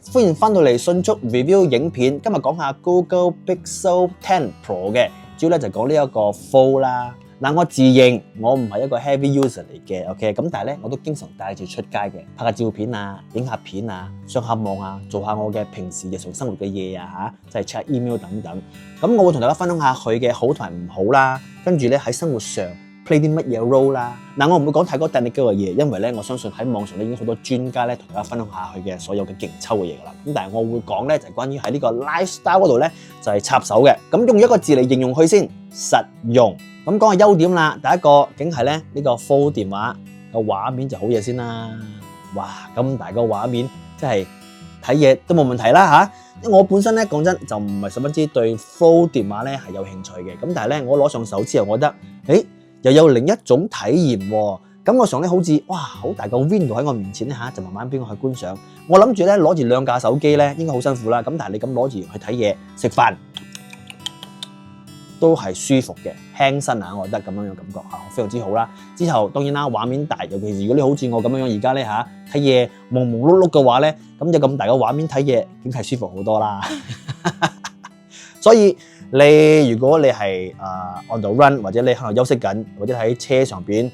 歡迎翻到嚟迅速 review 影片，今日講下 Google Pixel 10 Pro 嘅，主要咧就講呢一個 Fold 啦。嗱，我自認我唔係一個 heavy user 嚟嘅 ，OK， 咁但係咧我都經常帶住出街嘅，拍下照片啊，影下片啊，上下網啊，做下我嘅平時日常生活嘅嘢啊嚇，即係 check email 等等。咁我會同大家分享下佢嘅好同埋唔好啦，跟住咧喺生活上 play 啲乜嘢 role 啦。嗱，我唔會講太多 technical 嘅嘢，因為咧我相信喺網上咧已經好多專家咧同大家分享下佢嘅所有嘅勁抽嘅嘢噶啦。咁但係我會講咧就係關於喺呢個 lifestyle 嗰度咧就係插手嘅。咁用一個字嚟形容佢先，實用。咁講下優點啦，第一個梗係咧呢個 Fold 電話個畫面就好嘢先啦。哇，咁大個畫面，即係睇嘢都冇問題啦嚇。因為我本身咧講真就唔係十分之對 Fold 電話咧係有興趣嘅。咁但係咧我攞上手之後，我覺得又有另一種體驗喎。感覺上咧好似哇好大個 window 喺我面前咧嚇，就慢慢俾我去觀賞。我諗住咧攞住兩架手機咧應該好辛苦啦。咁但係你咁攞住去睇嘢食飯，都係舒服嘅，輕身啊！我覺得咁樣嘅感覺嚇非常之好啦。之後當然啦，畫面大，尤其是如果你好似我咁樣而家咧嚇睇嘢朦朦碌碌嘅話咧，咁有咁大個畫面睇嘢，梗係舒服好多啦。所以如果你係on the run， 或者你可能休息緊，或者喺車上邊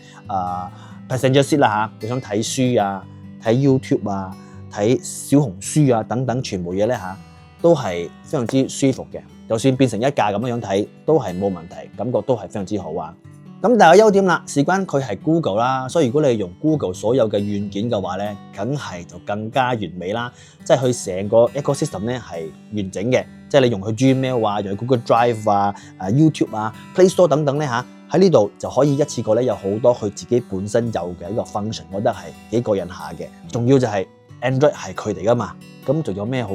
passenger seat 啦嚇，你想睇書啊、睇 YouTube 啊、睇小紅書啊等等，全部嘢咧嚇都係非常之舒服嘅。就算變成一架咁樣睇，都係冇問題，感覺都係非常之好啊。咁但係優點啦，事關佢係 Google 啦，所以如果你係用 Google 所有嘅軟件嘅話咧，梗係就更加完美啦。即係佢成個 ecosystem 咧係完整嘅，即係你用佢 Gmail 啊，用 Google Drive 啊、YouTube 啊、Play Store 等等咧嚇，喺呢度就可以一次過咧有好多佢自己本身有嘅一個 function， 我覺得係幾過癮下嘅。仲要就係 Android 係佢哋噶嘛，咁仲有咩好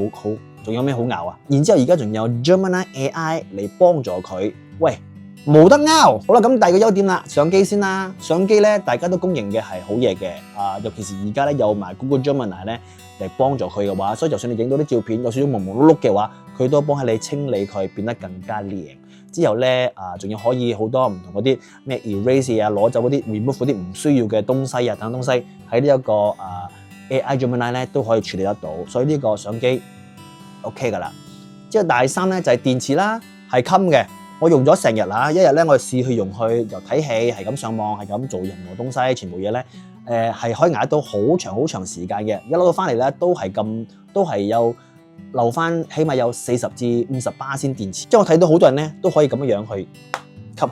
拗啊？然之後而家仲有 Gemini AI 嚟幫助佢，喂，冇得拗。好啦，咁第二個優點啦，相機先啦。相機咧，大家都公認嘅係好嘢嘅，尤其是而家咧有埋 Google Gemini 咧嚟幫助佢嘅話，所以就算你影到啲照片有少少朦朦碌碌嘅話，佢都幫喺你清理佢，變得更加靚。之後咧仲要可以好多唔同嗰啲咩 erase 啊，攞走嗰啲 remove 嗰啲唔需要嘅東西啊等東西，喺呢一個AI Gemini 咧都可以處理得到，所以呢個相機 OK 噶啦。之後第三咧就係電池啦，係襟嘅。我用咗成日啦，一日咧我試去用佢，又睇戲，係咁上網，係咁做任何東西，全部嘢咧係可以捱到好長時間嘅。一攞到翻嚟咧都係有留翻，起碼有40至50%電池。即係我睇到好多人咧都可以咁樣去吸佢，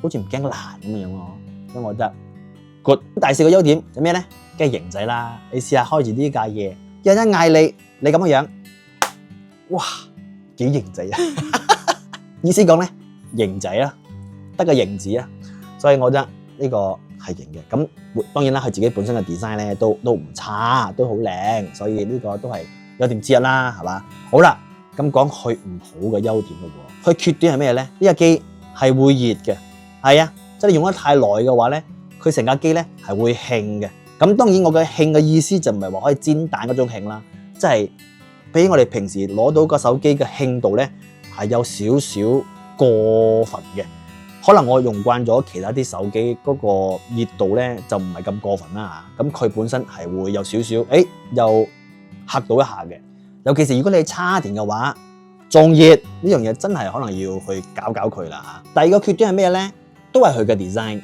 好似唔驚爛咁樣咯。所以我覺得 good。第四個優點就咩咧？梗係型仔啦！你試下開住呢架嘢，有人嗌你咁樣，哇，幾型仔啊！意思講咧，型仔啊，得個型字啊，所以我覺得呢個係型嘅。咁當然啦，佢自己本身嘅 design 咧都唔差，都好靚，所以呢個都係優點之一啦，係嘛？好啦，咁講佢唔好嘅優點咯喎，佢缺點係咩咧？呢架機係會熱嘅，係啊，即係你用得太耐嘅話咧，佢成架機咧係會興嘅。咁當然我嘅興嘅意思就唔係話可以煎蛋嗰種興啦，即係比起我哋平時攞到個手機嘅興度咧，係有少少過分嘅。可能我用慣咗其他啲手機嗰個熱度咧，就唔係咁過分啦嚇。咁佢本身係會有少少，又嚇到一下嘅。尤其是如果你係叉電嘅話，仲熱呢樣嘢真係可能要去搞佢啦嚇。第二個缺點係咩咧？都係佢嘅 design。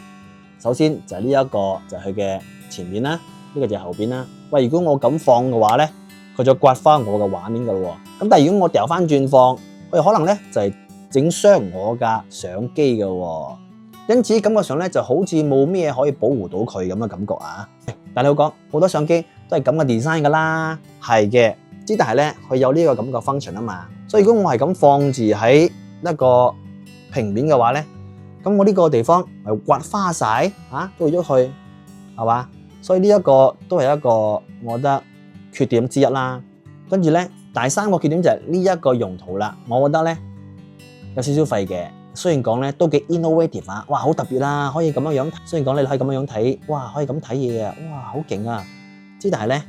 首先就係呢一個就係佢嘅前面啦，呢個就係後邊啦。喂，如果我咁放嘅話咧，佢就刮翻我嘅畫面噶咯喎。咁但係如果我掉翻轉放，可能咧就係整傷我架相機嘅喎。因此感覺上咧就好似冇咩可以保護到佢咁嘅感覺啊。但係你好講好多相機都係咁嘅 design 噶啦，係嘅。之但係咧佢有呢個咁嘅 function 啊嘛。所以如果我係咁放置喺一個平面嘅話咧，咁我呢個地方咪刮花晒都咗去，係嘛？所以呢一個都係一個我覺得缺點之一啦。跟住咧，第三個缺點就係呢一個用途啦。我覺得咧有少少廢嘅。雖然講咧都幾 innovative 啊，哇好特別啦，可以咁樣樣。雖然講你可以咁樣樣睇，哇可以咁睇嘢啊，哇好勁啊！之但係咧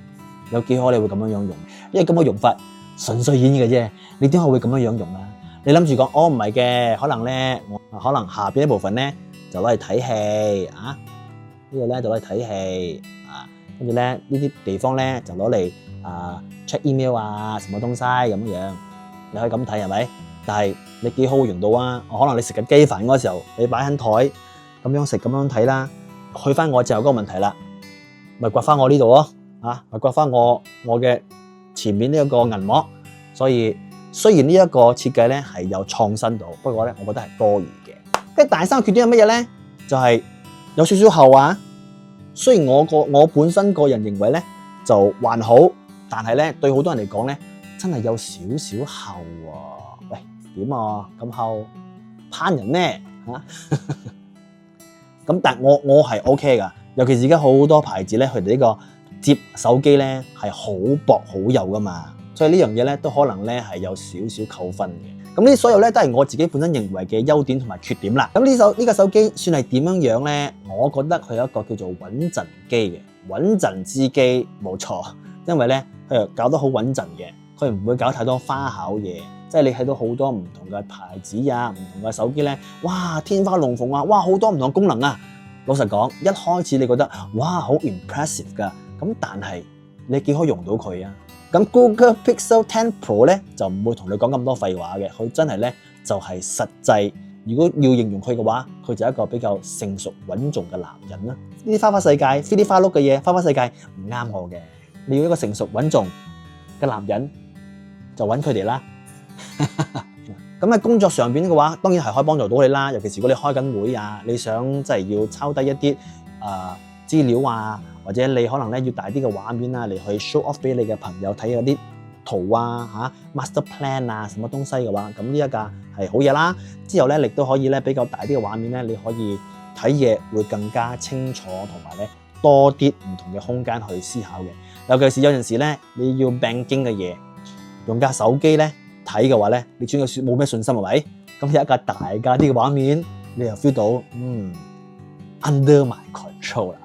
有幾可你會咁樣樣用？因為咁嘅用法純粹演嘅啫，你點解會咁樣樣用啊？你諗住講唔係嘅，可能咧我可能下邊一部分咧就攞嚟睇戲啊，呢個咧就攞嚟睇戲啊，跟住咧呢啲地方咧就攞嚟 check email 啊，什麼東西咁樣，你可以咁睇係咪？但係你幾好用到啊？可能你食緊雞飯嗰時候，你擺喺台咁樣食咁樣睇啦。去翻我最後嗰個問題啦，咪刮翻我呢度咯，咪刮翻我嘅前面呢一個銀幕。所以雖然呢一個設計咧係有創新到，不過咧我覺得係多餘嘅。跟住第三個缺點係乜嘢咧？就係有少少厚啊。雖然我本身個人認為咧就還好，但係咧對好多人嚟講咧真係有少少厚喎。喂，點啊咁厚？攀人咩嚇？咁但係我係 OK 噶，尤其是而家好多牌子咧，佢哋呢個摺手機咧係好薄好幼噶嘛，所以呢樣嘢咧都可能咧係有少少扣分嘅。咁呢所有咧都係我自己本身認為嘅優點同埋缺點啦。咁呢個手機算係點樣樣咧？我覺得佢有一個叫做穩陣機嘅，穩陣之機冇錯，因為咧佢又搞得好穩陣嘅，佢唔會搞太多花巧嘢。即係你睇到好多唔同嘅牌子啊，唔同嘅手機咧，哇天花龍鳳啊，哇好多唔同功能啊！老實講，一開始你覺得哇好 impressive 㗎，咁但係你幾可以用到佢啊？咁 Google Pixel 10 Pro 咧就唔會同你講咁多廢話嘅，佢真係咧就係實際。如果要形容佢嘅話，佢就係一個比較成熟穩重嘅男人啦。呢啲花花世界、飛啲花碌嘅嘢，花花世界唔啱我嘅。你要一個成熟穩重嘅男人，就揾佢哋啦。咁喺工作上邊嘅話，當然係可以幫助到你啦。尤其是如果你開緊會啊，你想即係要抄低一啲資料啊，或者你可能咧要大啲嘅畫面啊嚟去 show off 俾你嘅朋友睇嗰啲圖啊、master plan 啊什麼東西嘅話，咁呢一架係好嘢啦。之後咧亦都可以咧比較大啲嘅畫面咧，你可以睇嘢會更加清楚，同埋咧多啲唔同嘅空間去思考嘅。尤其是有陣時咧你要病經嘅嘢，用架手機咧睇嘅話咧，你轉個說冇咩信心係咪？咁有一架大架啲嘅畫面，你又 feel 到under my control 啦。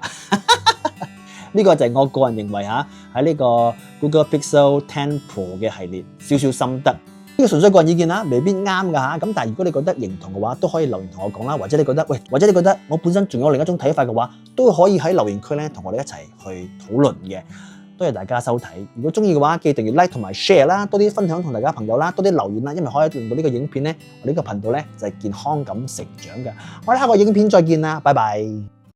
呢個就係我個人認為喺呢個 Google Pixel 10 Pro 嘅系列少少心得。呢個純粹個人意見啦，未必啱噶。咁但係如果你覺得認同嘅話，都可以留言同我講啦。或者你覺得我本身仲有另一種睇法嘅話，都可以喺留言區咧同我哋一齊去討論嘅。多謝大家收睇，如果中意嘅話，記得要 like 同埋 share 啦，多啲分享同大家朋友啦，多啲留言啦，因為可以令到呢個影片咧，我呢個頻道咧就係健康咁成長嘅。我哋下個影片再見啦，拜拜。